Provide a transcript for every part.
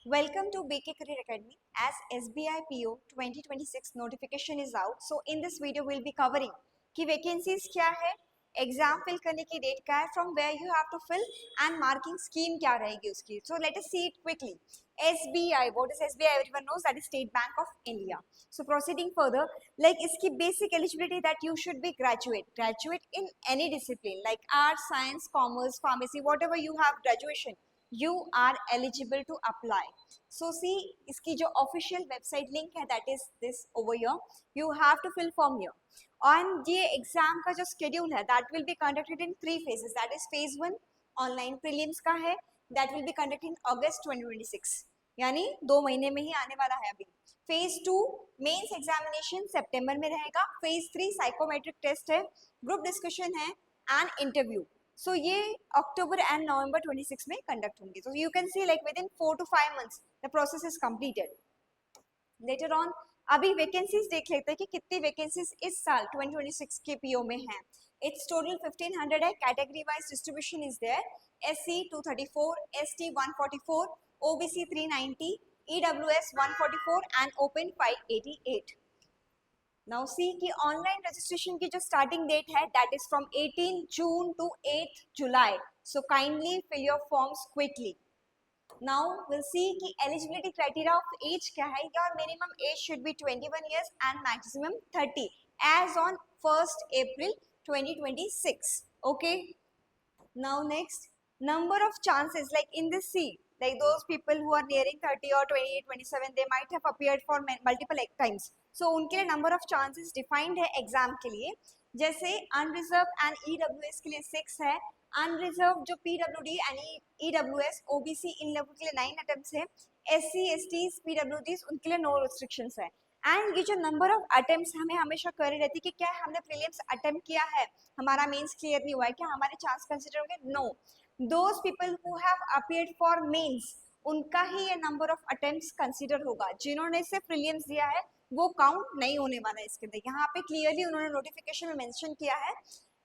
Welcome to BK Career Academy. As SBI PO 2026 notification is out, so in this video we'll be covering कि vacancies क्या है, exam fill करने की date क्या है, from where you have to fill and marking scheme क्या रहेगी उसकी. So let us see it quickly. SBI, what is SBI? Everyone knows that is State Bank of India. So proceeding further, like इसकी basic eligibility that you should be graduate in any discipline like arts, science, commerce, pharmacy, whatever you have graduation, you are eligible to apply. So see, इसकी जो official website link है, that is this over here. You have to fill form here. And ये exam का जो schedule है, that will be conducted in 3 phases. That is phase 1 online prelims का है, that will be conducted in August 2026. यानी 2 महीने में ही आने वाला है अभी. फेज 2 मेंस एग्जामिनेशन सितंबर में रहेगा. फेज 3 साइकोमेट्रिक टेस्ट है, ग्रुप डिस्कशन है एंड इंटरव्यू. सो ये अक्टूबर एंड नवंबर 26 में कंडक्ट होंगे. तो you can see like with in 4 to 5 months the process is completed. Later on अभी वैकेंसीज देख लेते हैं कि कितनी वैकेंसीज इस साल 2026 के पीओ में हैं. इट्स टोटल 1500 है. Category wise distribution is there. SC 234, ST 144, OBC 390, EWS 144 and open 588. Now see कि ऑनलाइन रजिस्ट्रेशन की जो स्टार्टिंग डेट है, that is from 18 June to 8 July. So kindly fill your forms quickly. Now will see कि eligibility criteria of age क्या है. Your minimum age should be 21 years and maximum 30 age on 1st April 2026. Okay. Now next, number of chances like in this C, like those people who are nearing 30 or 28, 27, they might have appeared for multiple times. So उनके लिए number of chances defined है exam के लिए. जैसे unreserved and EWS के लिए 6 है, unreserved जो PWD and EWS, OBC इन लोगों के लिए 9 attempts है, SC, STs, PWDs उनके लिए no restrictions है. एंड ये जो नंबर ऑफ अटेम्प्ट्स हमें हमेशा कर रहती है कि क्या हमने प्रीलिम्स अटेम्प्ट किया है, हमारा मेंस क्लियर नहीं हुआ है, क्या हमारे चांस कंसीडर होंगे? No. Those people who have appeared for mains, उनका ही ये नंबर ऑफ अटेम्प्ट्स कंसीडर होगा. जिन्होंने सिर्फ प्रीलिम्स दिया है वो काउंट नहीं होने वाला है इसके अंदर. यहाँ पे क्लियरली उन्होंने नोटिफिकेशन में मेंशन किया है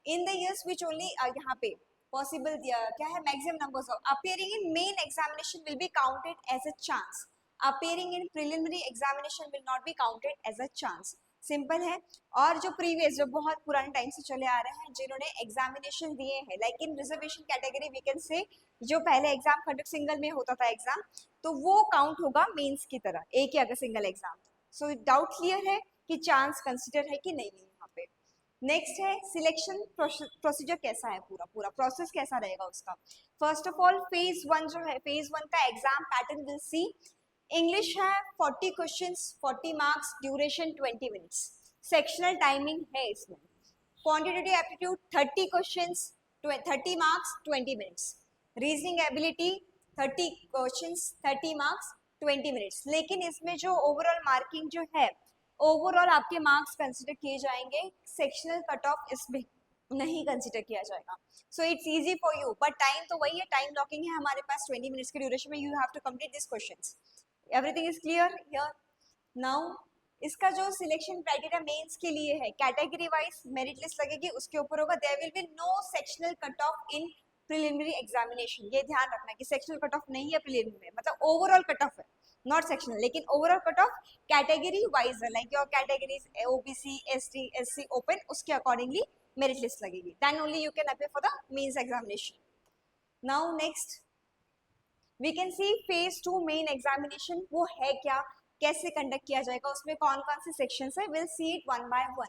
in the years which only यहाँ पे पॉसिबल दिया क्या है, maximum numbers of appearing in main examination will be counted as a chance. appearing in preliminary examination will not be counted as a chance. Simple है. और जो previous जो बहुत पुराने टाइम से चले आ रहे हैं जिन्होंने एग्जामिनेशन दिए हैं like in reservation category we can say, जो पहले एग्जाम कंडक्ट सिंगल में होता था एग्जाम, तो वो काउंट होगा मेंस की तरह, एक ही अगर सिंगल एग्जाम. सो डाउट क्लियर है कि चांस कंसिडर है कि नहीं यहाँ पे. नेक्स्ट है सिलेक्शन प्रोसीजर कैसा है, पूरा प्रोसेस कैसा रहेगा उसका. फर्स्ट ऑफ ऑल फेज 1 जो है, फेज 1 का exam pattern will see. English है 40 questions, 40 marks, duration 20 minutes. Sectional timing है इसमें. Quantitative aptitude 30 questions, 30 marks, 20 minutes. Reasoning ability 30 questions, 30 marks, 20 minutes. लेकिन इसमें जो ओवरऑल मार्किंग जो है, ओवरऑल आपके मार्क्स कंसिडर किए जाएंगे, सेक्शनल कट ऑफ इसमें नहीं कंसिडर किया जाएगा. So it's easy for you, but time तो वही है, टाइम ब्लॉकिंग है हमारे पास 20 मिनट्स के ड्यूरेशन में. You have to complete this questions. Everything is clear here. Now इसका जो सिलेक्शन क्राइटेरिया मेंस के लिए है, कैटेगरी वाइज मेरिट लिस्ट लगेगी, उसके ऊपर होगा there will be no sectional cut off in preliminary examination. ये ध्यान रखना कि सेक्शनल कट ऑफ नहीं है प्रिलिमिनरी में, मतलब ओवरऑल कट ऑफ है, नॉट सेक्शनल. लेकिन overall cut off category wise है, like your categories OBC, ST, SC, open, उसके अकॉर्डिंगली मेरिट लिस्ट लगेगी. Then only you can appear for the mains examination. Now next we can see phase 2 main examination वो है क्या, कैसे conduct किया जाएगा, उसमें कौन कौन से सेक्शंस है, will see it one by one.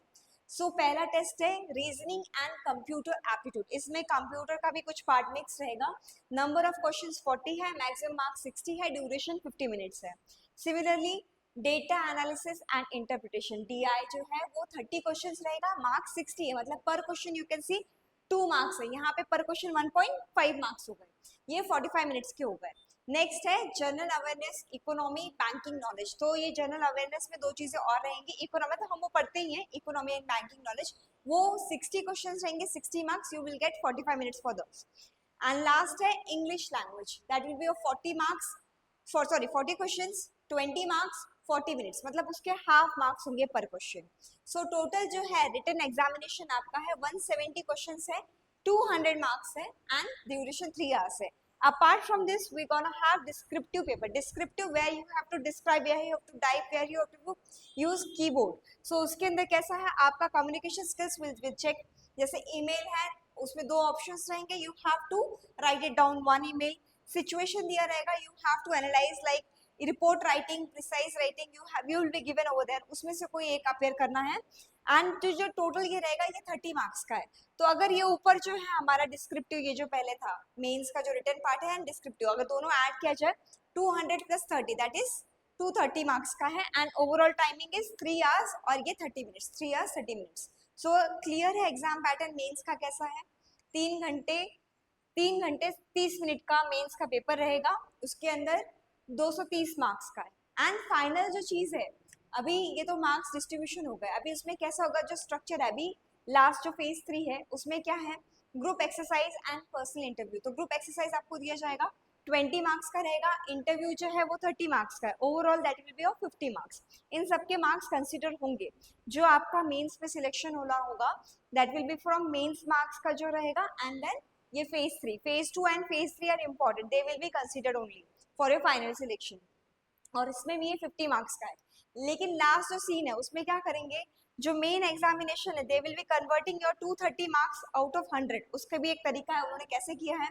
So पहला टेस्ट है रीजनिंग एंड कंप्यूटर एप्टीट्यूड. इसमें कंप्यूटर का भी कुछ पार्ट मिक्स रहेगा. नंबर ऑफ क्वेश्चंस 40 है, मैक्सिमम मार्क्स 60 है, ड्यूरेशन 50 मिनट्स है. Similarly data analysis and interpretation DI जो है वो 30 क्वेश्चंस रहेगा, मार्क्स 60 है, मतलब पर question you can see 2 marks है. यहाँ पे पर क्वेश्चन 1.5 मार्क्स हो गए, ये 45 मिनट्स के हो गए. नेक्स्ट है general awareness, economy, banking knowledge. तो ये जनरल अवेयरनेस में 2 चीजें और रहेंगी. इकोनॉमी तो हम वो पढ़ते ही हैं, इकोनॉमी एंड बैंकिंग नॉलेज, वो 60 क्वेश्चंस रहेंगे, 60 marks, you will get 45 minutes for those. And last है English language, that will be of 40 marks, 40 questions, 20 marks, 40 minutes, मतलब उसके हाफ मार्क्स होंगे पर क्वेश्चन. सो टोटल जो है रिटन एग्जामिनेशन आपका है 170 क्वेश्चंस है, 200 मार्क्स है एंड ड्यूरेशन 3 आवर्स है. Apart from this, we're gonna have descriptive paper. Descriptive where you have to describe, where you have to type, where you have to use keyboard. So उसके अंदर कैसा है आपका communication skills will check. जैसे email है उसमें दो options रहेंगे. You have to write it down one email. Situation दिया रहेगा. You have to analyze like report writing, precise writing. You will be given over there. उसमें से कोई एक appear करना है. एंड जो टोटल ये रहेगा ये 30 मार्क्स का है. तो अगर ये ऊपर जो है हमारा डिस्क्रिप्टिव, ये जो पहले था मेंस का जो रिटन पार्ट है एंड डिस्क्रिप्टिव, अगर दोनों ऐड किया जाए 200 प्लस 30 दैट इज 230 मार्क्स का है. And overall timing is 3 hours और ये 30 minutes, 3 hours 30 minutes. So clear है एग्जाम पैटर्न मेंस का कैसा है. 3 घंटे 30 मिनट का मेंस का पेपर रहेगा. उसके अंदर 230 मार्क्स का है. एंड फाइनल जो चीज़ है, अभी ये तो मार्क्स डिस्ट्रीब्यूशन हो गया. अभी उसमें कैसा होगा जो स्ट्रक्चर है, अभी लास्ट जो फेज 3 है उसमें क्या है, group exercise and personal interview. तो ग्रुप एक्सरसाइज आपको दिया जाएगा 20 मार्क्स का रहेगा. इंटरव्यू जो है वो 30 मार्क्स का है. Overall that will be of 50 marks. इन सबके मार्क्स कंसिडर होंगे. जो आपका मेंस में सिलेक्शन होगा that will be from mains marks का जो रहेगा. एंड देन ये phase 3, phase 2 and phase 3 are important. They will be considered only for your final selection. और इसमें भी ये 50 मार्क्स का है. लेकिन लास्ट जो सीन है उसमें क्या करेंगे, जो मेन एग्जामिनेशन है दे will B converting your 230 marks out of 100. उसका भी एक तरीका है, उन्होंने कैसे किया है.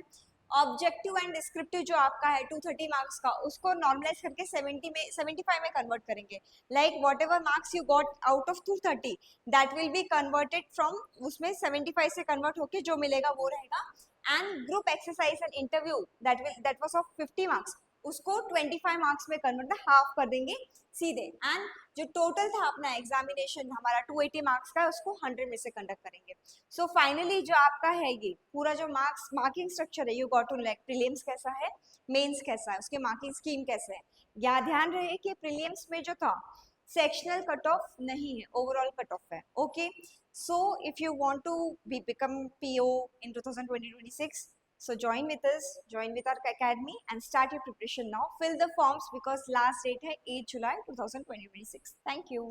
ऑब्जेक्टिव एंड डिस्क्रिप्टिव जो आपका है 230 मार्क्स का, उसको नॉर्मलाइज करके 75 में कन्वर्ट करेंगे. Like what ever marks you got out of 230 that will be converted from, उसमें 75 से कन्वर्ट होके जो मिलेगा वो रहेगा. And group exercise and interview that was of 50 marks, उसको 25 मार्क्स में कन्वर्ट हाफ कर देंगे सीधे. एंड जो टोटल था अपना एग्जामिनेशन हमारा 280 मार्क्स का, उसको 100 में से कंडक्ट करेंगे. सो फाइनली जो आपका है ये पूरा जो मार्किंग स्ट्रक्चर है, you got to like prelims कैसा है, मेंस कैसा है, उसके मार्किंग स्कीम कैसे है. यहाँ ध्यान रहे कि प्रीलिम्स में जो था सेक्शनल कट ऑफ नहीं है, ओवरऑल कट ऑफ है. Okay, so if you want to become PO in 2026, so join with us, join with our academy and start your preparation now. Fill the forms because last date है 8 July 2026. Thank you.